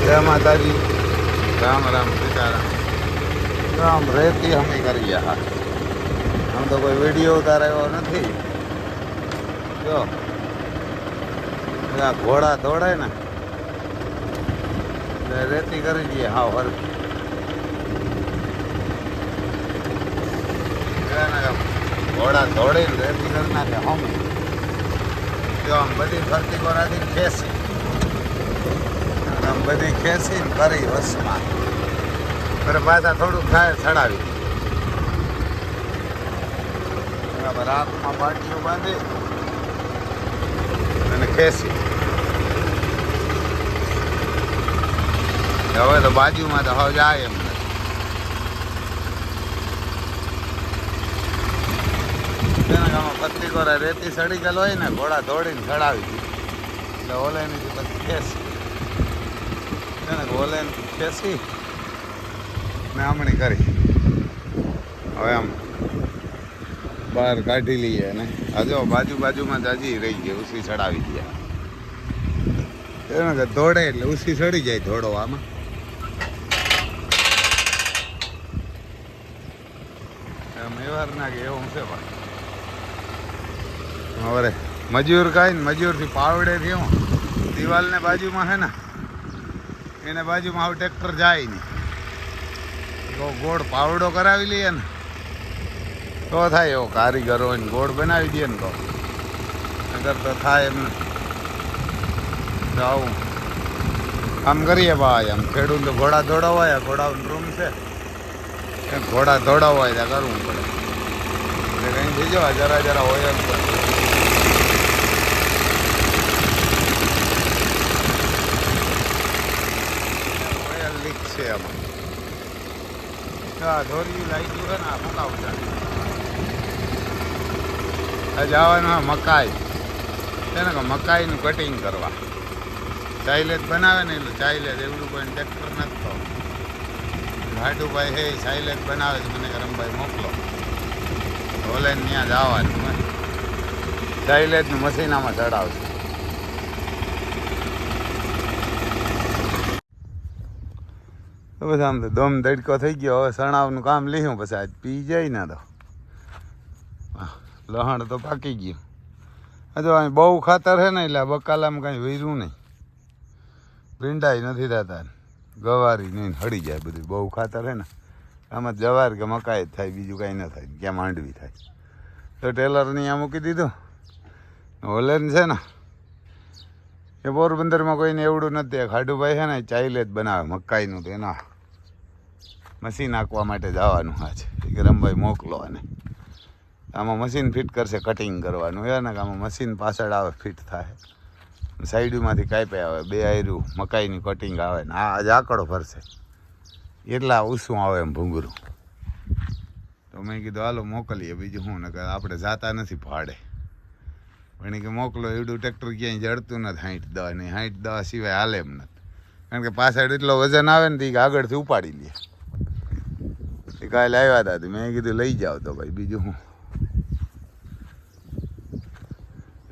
જય માતાજી, રામ રામ સીતારામ. આમ રેતી અમે કરી ગયા. આમ તો કોઈ વિડીયો ઉતાર્યો નથી. જો ઘોડા દોડાય ને એટલે રેતી કરી દઈએ. હા હર ઘોડા દોડીને રેતી કરી નાખે. હમ જો આમ બધી ફરતી કોરાથી ખેંચી, આમ બધી ખેંચીને કરી વસમાં ફરે પાછા થોડુંક થાય ચડાવી. બરાબર હાથમાં પાટીઓ બાંધી અને ખેંચી. હવે તો બાજુમાં તો હવે જાય એમ તેના ગામમાં પત્તી કોરા રેતી સડી ગયેલ હોય ને, ઘોડા દોડીને ચડાવી દીધી એટલે ઓલેની પછી ખેંચી એને ઓલેન ખેંચી ને આમણી કરી. હવે આમ બહાર કાઢી લઈએ ને હજો બાજુમાં જ હજી રહી ગઈ, ઉસી ચડાવી દે. એને કે દોડે એટલે ઉસી ચડી જાય દોડવામાં. મેવાર ના કે એવું છે પણ હવે મજૂર કાંઈ ને મજૂરથી પાવડે થી હું દિવાલને બાજુમાં છે ને એને બાજુમાં આવું ટ્રેક્ટર જાય નહીં. ગોળ પાવડો કરાવી લઈએ ને તો થાય એવો કારીગરો હોય ને ગોળ બનાવી દઈએ ને તો અગર તો થાય એમ આવું આમ કરીએ ભાઈ. આમ ખેડૂત તો ઘોડા દોડાવાય, ઘોડાનો રૂમ છે ઘોડા દોડાવાય ત્યાં કરવું પડે એટલે કંઈ થઈ જવા જરા હોય એમ. લીક છે આમાં. ધોરી લાઈટ છે ને મકાવતા જવાનું મકાઈ છે ને, મકાઈનું કટિંગ કરવા. સાઇલેજ બનાવે ને એટલે સાઇલેજ એવડું કોઈ ટ્રેક્ટર નથી તો ભાટુભાઈ હે સાઇલેજ બનાવે છે, મને રમભાઈ મોકલો. ઓલેન ત્યાં જવાનું સાઇલેજનું મશીનામાં ચડાવશે. બધા આમ તો દમ દડકો થઈ ગયો. હવે સણાવનું કામ લીધું પછી આજ પી જાય ને તો લહણ તો પાકી ગયું. હજુ અહીં બહુ ખાતર છે ને એટલે બકાલામાં કાંઈ વીર્યું નહીં, ભીંડાઈ નથી થતા. ગવારી નહીં હળી જાય બધું. બહુ ખાતર છે ને આમાં જવાર કે મકાઈ જ થાય, બીજું કાંઈ ન થાય. ક્યાં માંડવી થાય તો ટેલરની ત્યાં મૂકી દીધું. ઓલેન છે ને એ પોરબંદરમાં કોઈને એવડું નથી. ખાડુભાઈ છે ને ચાઇલેજ બનાવે મકાઈનું, તો એના મશીન નાખવા માટે જવાનું. હા છે કે રમભાઈ મોકલો. અને આમાં મશીન ફિટ કરશે, કટિંગ કરવાનું એ ને. આમાં મશીન પાછળ આવે ફિટ થાય, સાઈડમાંથી કાપે આવે. બે આયરું મકાઈની કટિંગ આવે ને આ ઝાકડો ભરશે એટલા ઊંસું આવે એમ ભૂંગરું. તો મેં કીધું હાલો મોકલીએ. બીજું શું ને આપણે જાતા નથી ભાડે પણ કે મોકલો. એવડું ટ્રેક્ટર ક્યાંય જડતું નથી. 60-10 નહીં, 60-10 સિવાય હાલે એમ નથી. કારણ કે પાછળ એટલો વજન આવે ને તો આગળથી ઉપાડી લે. એ કાલે આવ્યા હતા મેં કીધું લઈ જાઓ તો ભાઈ. બીજું શું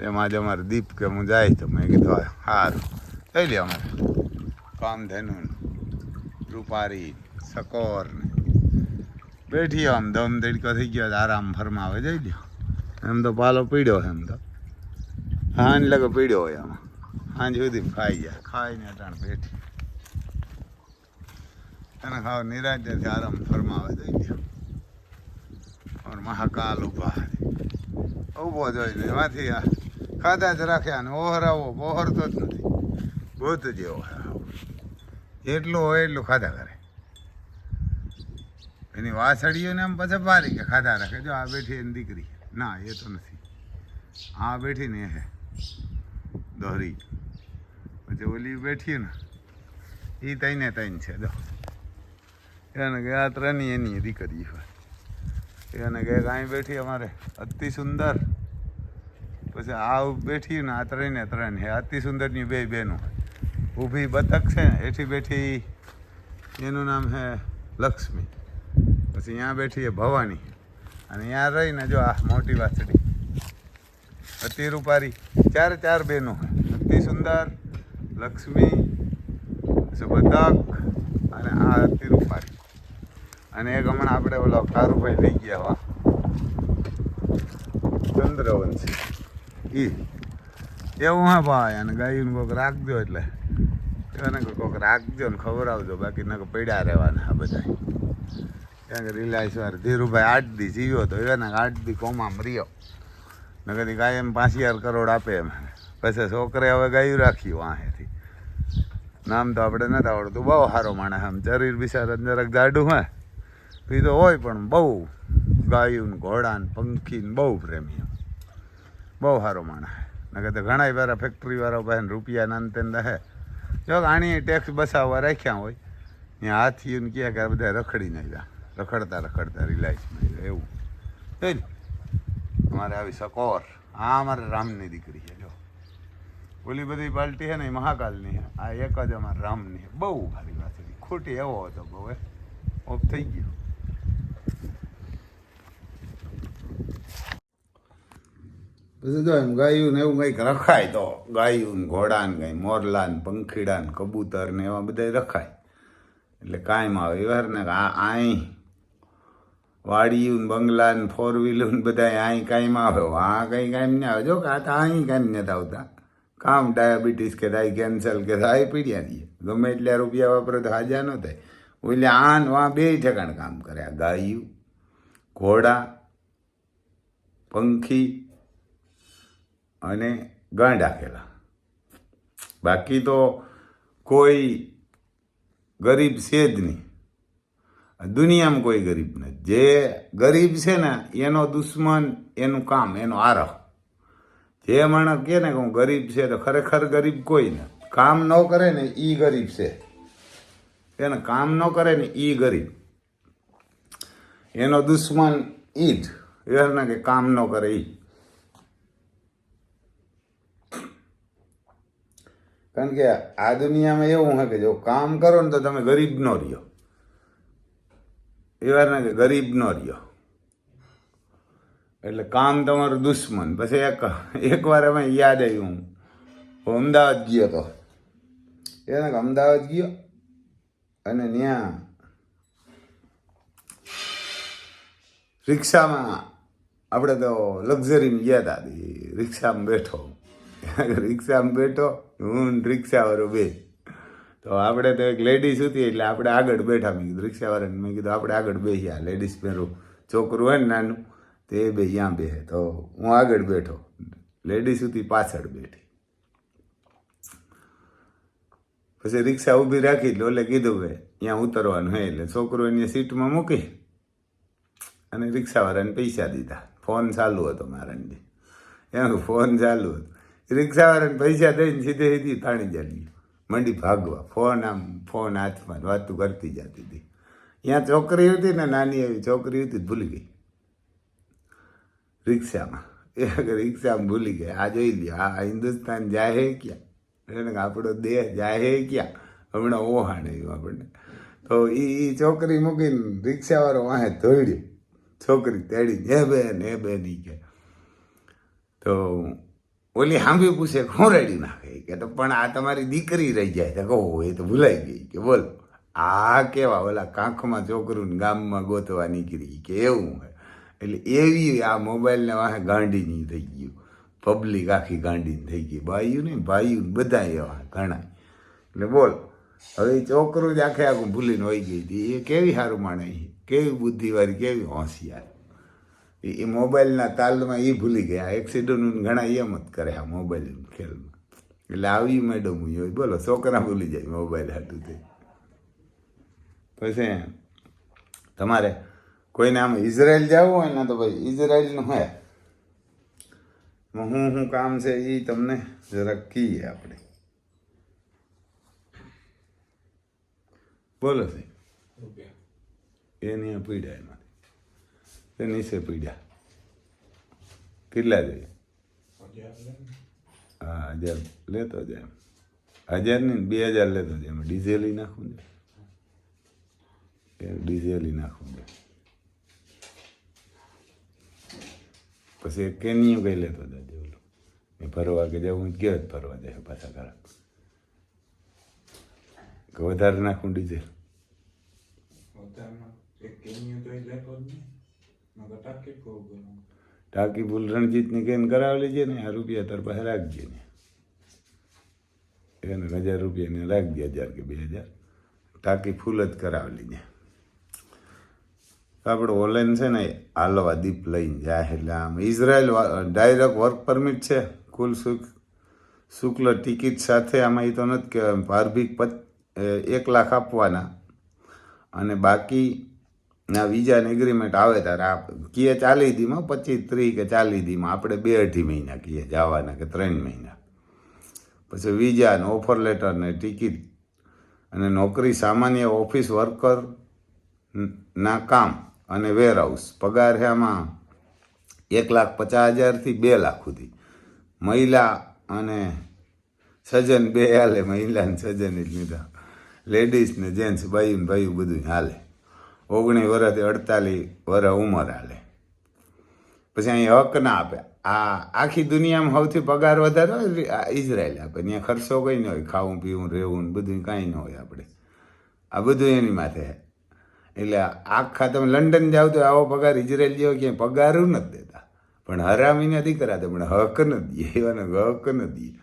એમાં જ અમારે દીપ કે હું જાય તો મેં કીધું સારું લઈ લે. અમારે કામધેનું રૂપારી સકોર ને બેઠી આમ દમ દેડકો થઈ ગયો. આરામ ફરમાવે જઈ લ્યો. એમ તો પાલો પીડ્યો એમ તો હાંજ લગે પીડ્યો હોય. આમાં હાંજ સુધી ખાઈ જાય. ખાઈને અટાણ બેઠી એને ખાવ નિરાજથી આરામ ફરમાવે જઈ ગયો. ઓર મહાકાલ ઊભો જોઈ લે એમાંથી ખાધા જ રાખ્યા ને ઓહરાવો ઓહરતો જ નથી. ભૂત જેવો એટલું હોય એટલું ખાધા કરે. એની વાસળીઓને એમ પછી બારી કે ખાધા રાખે. જો આ બેઠી એની દીકરી ના એ તો નથી. આ બેઠી ને એ હે દોહરી. પછી ઓલી બેઠી ને એ તઈને તૈન છે. જો એને કે આ ત્રણની એની દીકરી હોય. એને કે કાંઈ બેઠી અમારે અતિ સુંદર. પછી આ બેઠી ને આ ત્રણ હે અતિ સુંદરની બે બહેનો. ઊભી બતક છે ને એથી બેઠી એનું નામ છે લક્ષ્મી. પછી અહીંયા બેઠી એ ભવાની. અને અહીંયા રહીને જો આ મોટી વાછડી અતિ રૂપારી. ચાર બહેનો અતિ સુંદર, લક્ષ્મી પછી બતક અને આ હતી રૂપારી. અને એક હમણાં આપણે ઓલો કારુભાઈ લઈ ગયા વા ચંદ્રવંશી એવું હા ભાઈ. અને ગાયું કોઈક રાખજો એટલે એને કોઈક રાખજો ને ખવડાવજો, બાકી ન પડ્યા રહેવાના આ બધા. કારણ કે રિલાયન્સ વાળા ધીરુભાઈ 8 દી જીવ્યો તો એને 8 દી કોમામાં રહ્યો ને કદી ગાય એમ 5,000 કરોડ આપે એમ. પછી છોકરે હવે ગાયું રાખ્યું વાહેથી. નામ તો આપણે નથી આવડતું. બહુ સારો માણસ આમ શરીર બિચારા જરાક જાડું હે એ તો હોય પણ બહુ ગાયું ને ઘોડા ને પંખી ને બહુ પ્રેમી એમ. બહુ સારો માણસ ને કે ઘણા વાળા ફેક્ટરી વાળા પાસે રૂપિયા નાનતેન હે જો આણી ટેક્સ બસાવવા રાખ્યા હોય ત્યાં હાથી ને કહે કે આ બધા રખડી નહીં ગયા, રખડતા રિલાયન્સમાં એવું થઈ ને. અમારે આવી સકોર આ અમારે રામની દીકરી છે. જો ઓલી બધી પાર્ટી છે ને એ મહાકાલની છે, આ એક જ અમારે રામની છે. બહુ સારી વાત છે. ખોટી એવો હતો બહુ ઓફ થઈ ગયો. પછી જો એમ ગાયું ને એવું કંઈક રખાય તો ગાયું ને ઘોડા ને કંઈ મોરલા ને પંખીડા ને કબૂતર ને એવા બધા રખાય એટલે કાયમ આવે. એવાર ને આઈ વાડિયું ને બંગલા ને 4 વ્હીલર ને બધા અહીં કાયમ આવે. આ કંઈ કાયમ નહીં આવે. જો કે આ તો અહીં કાયમ નથી આવતા. કામ ડાયાબિટીસ કે થાય કેન્સર કે થાય પીડ્યા દઈએ ગમે એટલા રૂપિયા વાપરે તો હાજા ન થાય. એટલે આન વાં 2 ઠેકાણ કામ કરે. આ ગાયું ઘોડા પંખી અને ગાંડા ખેલા. બાકી તો કોઈ ગરીબ છે જ નહીં દુનિયામાં. કોઈ ગરીબ નથી. જે ગરીબ છે ને એનો દુશ્મન એનું કામ એનો આરહ. જે માણસ કહે ને કે હું ગરીબ છે તો ખરેખર ગરીબ કોઈ ને. કામ ન કરે ને એ ગરીબ છે. એને કામ ન કરે ને એ ગરીબ. એનો દુશ્મન એ જ એને કે કામ ન કરે એ. કારણ કે આ દુનિયામાં એવું હોય કે જો કામ કરો ને તો તમે ગરીબ ન રહ્યો. એવા ને કે ગરીબ ન રહ્યો એટલે કામ તમારું દુશ્મન. પછી એક વાર અમે યાદ આવ્યું હું અમદાવાદ ગયો તો. એને કે અમદાવાદ ગયો અને ત્યાં રિક્ષામાં આપણે તો લક્ઝરીમાં ગયા હતા. રિક્ષામાં બેઠો હું રિક્ષાવાળો બે. તો આપણે તો એક લેડીઝ હતી એટલે આપણે આગળ બેઠા. મેં કીધું રિક્ષાવાળાને મેં કીધું આપણે આગળ બેસ્યા. લેડીઝ પહેરું છોકરું હોય ને નાનું તો એ બે ત્યાં બેસે. તો હું આગળ બેઠો, લેડીઝ હતી પાછળ બેઠી. પછી રિક્ષા ઊભી રાખી એટલે ઓલે કીધું કે ત્યાં ઉતરવાનું હે એટલે છોકરો એની સીટમાં મૂકી અને રિક્ષાવાળાને પૈસા દીધા. ફોન ચાલુ હતો મારાને. એનું ફોન ચાલુ હતો. રિક્ષાવાળાને પૈસા દઈને સીધી થાણી જતી મંડી ભાગવા. ફોન હાથમાં વાતું કરતી જતી હતી. ત્યાં છોકરી હતી ને નાની એવી છોકરી હતી ભૂલી ગઈ રિક્ષામાં. રિક્ષામાં ભૂલી ગઈ. આ જોઈ લ્યો આ હિન્દુસ્તાન જાહે ક્યાં, એને આપણો દેહ જાહે ક્યાં. હમણાં ઓહાણ આવ્યું આપણને. તો એ છોકરી મૂકીને રિક્ષાવાળો વાહે દોડ્યો. છોકરી તેડી હે બેન ઈ કે. તો ઓલી હાંભી પૂછે હું રેડી નાખે કે તો પણ આ તમારી દીકરી રહી જાય. તો કહો એ તો ભૂલાઈ ગઈ કે બોલ આ કેવા ઓલા કાંખમાં છોકરું ગામમાં ગોતવા નીકળી કે એવું હોય. એટલે એવી આ મોબાઈલને વાહે ગાંડીની થઈ ગયું. પબ્લિક આખી ગાંડીની થઈ ગઈ. બાયું ને ભાઈયું બધા એવા ઘણા. એટલે બોલ હવે છોકરું જ આખું ભૂલીને હોઈ ગઈ હતી. એ કેવી સારું માણે, કેવી બુદ્ધિવાળી, કેવી હોશિયાર. એ મોબાઈલના તાલમાં એ ભૂલી ગયા. એક્સિડન્ટ ઘણા એમ જ કરે આ મોબાઈલ ખેલમાં. એટલે આવી મેડમ હોય બોલો છોકરા ભૂલી જાય મોબાઈલ હાટું થઈ. પછી તમારે કોઈને આમ ઇઝરાયલ જવું હોય ને તો ભાઈ ઇઝરાયલનું હોય હું કામ છે એ તમને જરાક કહીએ આપણે. બોલો સાહેબ. એની પીડ્યા એમાંથી એ નીચે પીડ્યા કેટલા જોઈએ? હા 1000 લેતો જાય. 1000 નહીં 2000 લેતો જાય. એમાં ડીઝેલ નાખવું છે. ડીઝેલ નાખવું છે. પછી કેનિયું કઈ લેતો જાય. ઓલું એ ફરવા કે જવું ગયો જ ફરવા જાય પાછા ખરા કે વધારે નાખું ડીઝલ? ટાંકી ફૂલ રણજીતની કેન કરાવી લેજે ને, આ રૂપિયા તાર પાસે રાખજે ને, એને 1000 રૂપિયાને રાખજે, 1000 કે 2000 ટાંકી ફૂલ જ કરાવી લેજે. આપણે ઓનલાઈન છે ને હાલવા દીપ લઈને જાય એટલે આમ ઇઝરાયલ ડાયરેક્ટ વર્ક પરમિટ છે, કુલ શુક્લ ટિકિટ સાથે. આમાં એ તો નથી કહેવાય, ભારભીક 1 લાખ આપવાના અને બાકી ના વિઝાને એગ્રીમેન્ટ આવે ત્યારે આપ કીએ 40 દીમાં, 25, 30 કે 40 દીમાં, આપણે 2-2.5 મહિના કીએ જવાના કે 3 મહિના. પછી વિઝા ને ઓફર લેટર ને ટિકિટ અને નોકરી સામાન્ય ઓફિસ વર્કર ના કામ અને વેરહાઉસ. પગાર છે આમાં 1,50,000 થી 2 લાખ સુધી. મહિલા અને સજન 2 હાલે, મહિલા ને સજન જ લીધા, લેડીઝ ને જેન્ટ્સ, ભાઈ ને ભાઈ બધું હાલે. 19 વર્ષથી 48 વર્ષ ઉંમર હાલે. પછી અહીં હક ના આપે. આ આખી દુનિયામાં સૌથી પગાર વધારે હોય ઇઝરાયલ આપે. ત્યાં ખર્ચો કંઈ ન હોય, ખાવું પીવું રહેવું બધું કાંઈ ન હોય. આપણે આ બધું એની માથે. એટલે આખા તમે લંડન જાઓ તો આવો પગાર ઇઝરાયલ જેવો ક્યાંય પગાર નથી દેતા, પણ હરામીને દીકરા તો પણ હક નથી દે, એવાને હક નથી દે.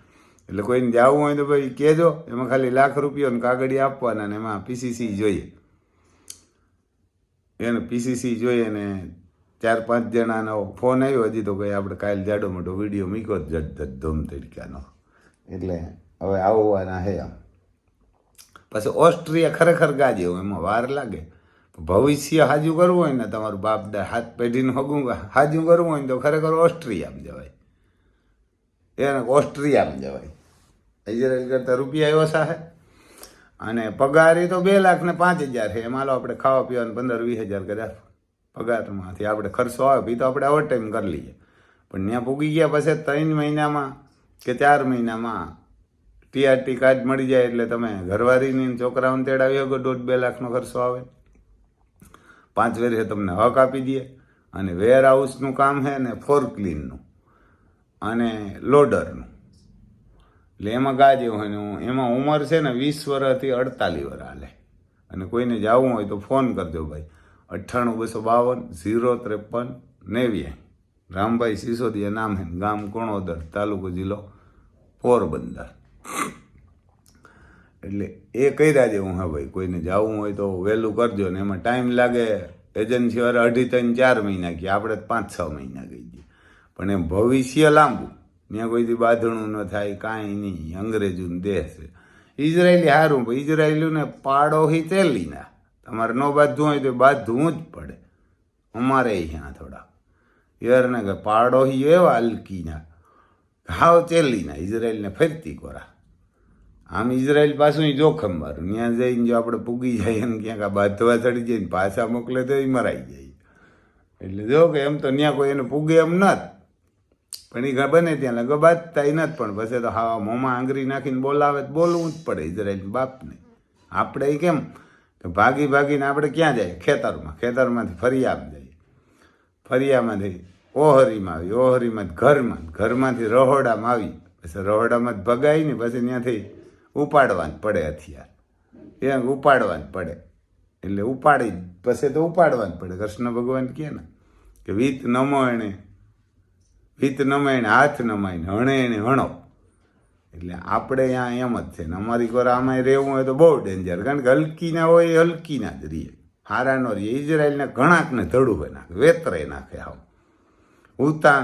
એટલે કોઈને જવું હોય તો ભાઈ કહેજો, એમાં ખાલી ₹1,00,000 કાગળી આપવાના ને એમાં PCC જોઈએ. એને PCC જોઈએ ને 4-5 જણાનો ફોન આવ્યો. હજી તો કંઈ આપણે કાલે જાડો મોટો વિડીયો મૂક્યો જ ધૂમ તડકાનો. એટલે હવે આવવાના હે આમ. પછી ઓસ્ટ્રિયા ખરેખર ગાજે, એમાં વાર લાગે. ભવિષ્ય હાજુ કરવું હોય ને, તમારું બાપદા 7 પેઢીનું હગું હાજુ કરવું હોય ને તો ખરેખર ઓસ્ટ્રિયામાં જવાય. એને ઓસ્ટ્રિયામાં જવાય. ઇઝરાયલ કરતાં રૂપિયા ઓછા છે અને પગાર એ તો 2,05,000 છે. એમાં આપણે ખાવા પીવાનું 15-20 હજાર કર્યા પગારમાંથી આપણે ખર્ચો આવે, એ તો આપણે ઓવર ટાઈમ કરી લઈએ. પણ ત્યાં પૂગી ગયા પછી 3 મહિનામાં કે 4 મહિનામાં TRT કાર્ડ મળી જાય એટલે તમે ઘરવાળીની છોકરાઓને તેડાવી શકો. 1.5-2 લાખનો ખર્ચો આવે. 5 વર્ષે તમને હક આપી દે. અને વેર હાઉસનું કામ છે ને ફોર ક્લીનનું અને લોડરનું. એટલે એમાં ગાજે હોય ને એમાં ઉંમર છે ને 20 વર્ષથી 48 વર્ષ હાલે. અને કોઈને જવું હોય તો ફોન કરજો ભાઈ, 98-252 053 90. રામભાઈ સિસોદિયા નામ છે, ગામ કોણોદર, તાલુકો જિલ્લો પોરબંદર. એટલે એ કર્યા જેવું હા ભાઈ. કોઈને જવું હોય તો વહેલું કરજો ને. એમાં ટાઈમ લાગે. એજન્સી વાળા 2.5-3-4 મહિના કહે, આપણે 5-6 મહિના કહી દઈએ. પણ એમ ભવિષ્ય લાંબુ. ત્યાં કોઈથી બાંધણું ન થાય, કાંઈ નહીં. અંગ્રેજોનો દેશ છે ઇઝરાયલી. સારું, ઇઝરાયલીને પાડો હી તેલીના. તમારે ન બાંધવું હોય તો બાંધવું જ પડે. અમારે અહીંયા થોડા યારને કે પાડો હી એવા હલકીના, હાવ તેલીના. ઇઝરાયલને ફરતી કોરા. આમ ઇઝરાયલ પાછું જોખમ મારું. ત્યાં જઈને જો આપણે પૂગી જાય અને ક્યાંક આ બાંધવા ચડી જાય ને પાછા મોકલે તો એ મરાઈ જાય. એટલે જો કે એમ તો ત્યાં કોઈ એને પૂગે એમ નથી, પણ એ બને ત્યાં લગો બાંધતા નથી. પણ પછી તો હા મોંમાં આંગળી નાખીને બોલાવે તો બોલવું જ પડે ઇઝરાયલ બાપને. આપણે એ કેમ કે ભાગીને આપણે ક્યાં જાય? ખેતરમાં. ખેતરમાંથી ફરિયામાં જઈએ, ફરિયામાંથી ઓહરીમાં આવી, ઓહરીમાંથી ઘરમાંથી રહોડામાં આવી, પછી રહોડામાં જ ભગાય ને પછી ત્યાંથી ઉપાડવા જ પડે હથિયાર. ત્યાં ઉપાડવા જ પડે. એટલે ઉપાડી પછી તો ઉપાડવા જ પડે. કૃષ્ણ ભગવાન કહે ને કે વીત નમો એને હાથ નમાઈને હણે એને હણો. એટલે આપણે ત્યાં એમ જ છે ને. અમારી કોર આમાં રહેવું હોય તો બહુ ડેન્જર, કારણ કે હલકીના હોય એ હલકીના જ રહીએ, હારા ન રહીએ. ઇઝરાયલને ઘણાકને ધડું હોય નાખે, વેતરે નાખે, હાવ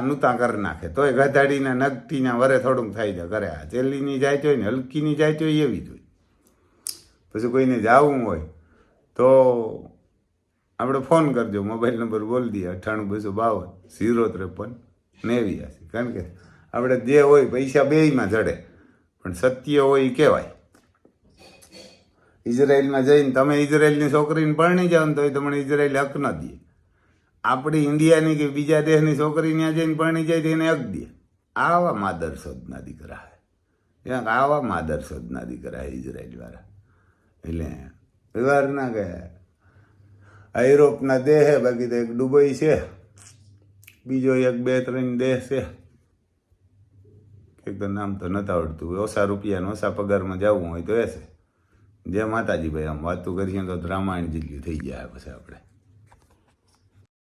નૂતા કરી નાખે. તોય ગધાડીના નગટીના વરે થોડુંક થાય છે કરે. આ ચેલીની જાય હોય ને હલકીની જાય હોય એવી જ હોય. પછી કોઈને જવું હોય તો આપણે ફોન કરજો, મોબાઈલ નંબર બોલી દઈએ 98-252 053 89. કારણ કે આપણે જે હોય પૈસા બેયમાં જડે, પણ સત્ય હોય એ કહેવાય. ઇઝરાયલમાં જઈને તમે ઇઝરાયલની છોકરીને પરણી જાઓ ને તો તમને ઇઝરાયલ હક ન દે. આપણી ઇન્ડિયાની કે બીજા દેશની છોકરી ત્યાં જઈને પરણી જાય તો એને હક દે. આવા માદર શોધના દીકરા હે, આવા માદર શોધના દીકરા હે ઇઝરાયલવાળા. એટલે વ્યવહાર ના કે યુરોપના દેશ છે, બાકી તો એક દુબઈ છે, બીજો 1-2-3 દેશ છે. એક તો નામ તો નથી આવડતું. ઓછા રૂપિયાને ઓછા પગારમાં જવું હોય તો એ છે. જય માતાજી ભાઈ. આમ વાતું કરીએ તો રામાયણ જેટલી થઈ જાય પછી આપણે.